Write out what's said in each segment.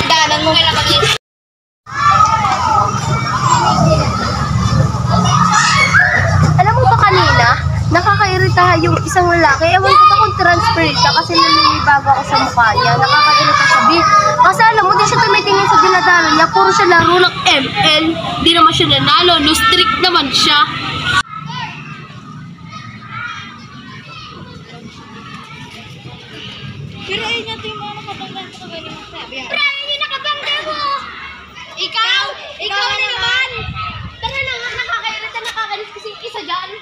Danan mo. Alam mo ba kanina, nakakairita yung isang lalaki. Ewan ko ba kung transfer siya kasi naninibago ako sa mukha niya. Nakakairita siya, B. Kasi alam mo, di siya tumitingin sa dinadalo niya. Puro siya laro ng ML. Di naman siya nanalo. No strict naman siya. Pero ayun natin yung mga nakatanggal sa kagaling mo sabi. Pre, yung nakatanggal mo! Ikaw na naman! Tara na nga, nakakairita, nakakalis kasi isa dyan.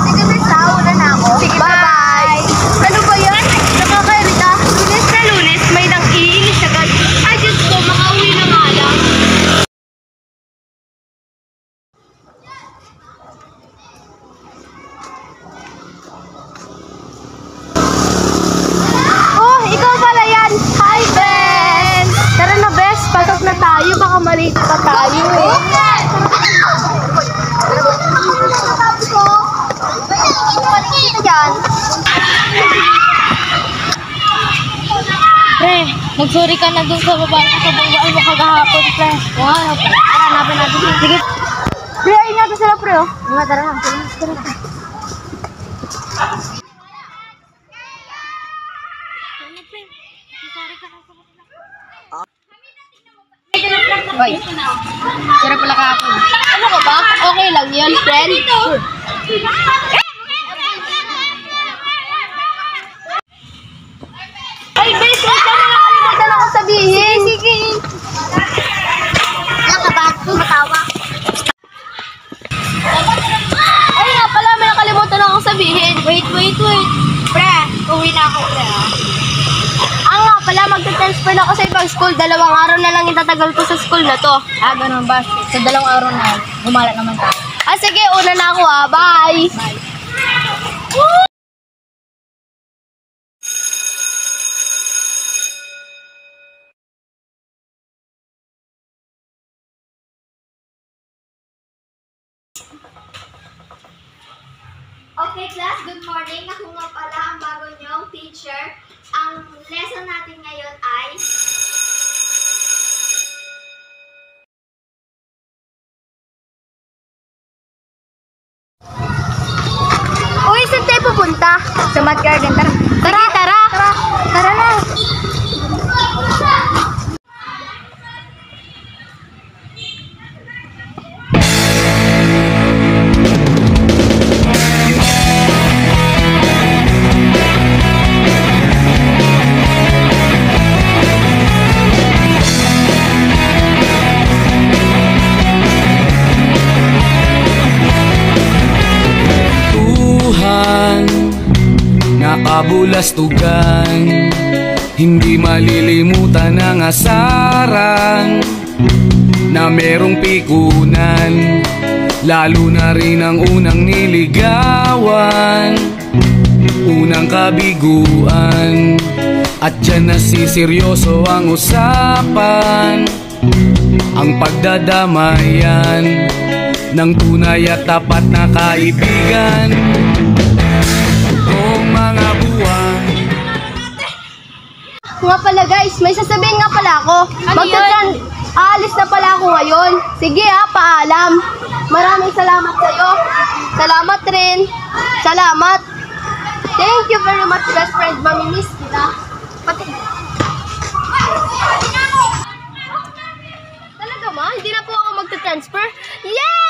Sige, miss, una na ako. Sige, bye! Ano ba yan? Nakakairita? Lunes na Lunes, may nang iinis agad. Ay, Diyos ko, makauwi na nga lang. Oh, ikaw pala yan! Hi, Ben! Tara na, Bes, pasok na tayo. Baka malate pa tayo eh. Pre, nagsorry ka na dun sa babae na sa banggaan mo kagahapon, pre. O ano, pre? Tara, hanapin natin. Sige. Pre, ayun natin sila, pre, oh. Nga, tara na. Tara na. Hoy, sira pala kahapon. Ano ka ba? Okay lang yun, friend. Ay, bes, huwag ka na nakalimutan ako sabihin. Sige. Nakabat, matawa. Ay nga pala, may nakalimutan ako sabihin. Wait. Pre, uwi na ako, pre, ha? Nga pala, magta-transfer na ako sa ibang school. 2 araw na lang itatagal ko sa school na to. Ah, ganun ba? Sa 2 araw na, gumala naman tayo. Ah, sige, una na ako, ha. Bye! Bye. Okay class, good morning. Ako nga pala ang bago niyong teacher. Ang lesson natin ngayon ay Uy, saan tayo pupunta? Sa Mat Garden. Tara. Tara na. Nakabulastugan, hindi malilimutan ang asaran na merong pikunan, lalo na rin ang unang niligawan, unang kabiguan, at dyan nasiseryoso ang usapan, ang pagdadamayan ng tunay at tapat na kaibigan. Nga pala guys, may sasabihin nga pala ako. Aalis na pala ako ngayon. Sige ha, paalam. Maraming salamat sa'yo. Salamat rin. Salamat. Thank you very much, best friend. Mamimiss kita. Pati. Talaga ma? Hindi na po ako magta-transfer? Yay!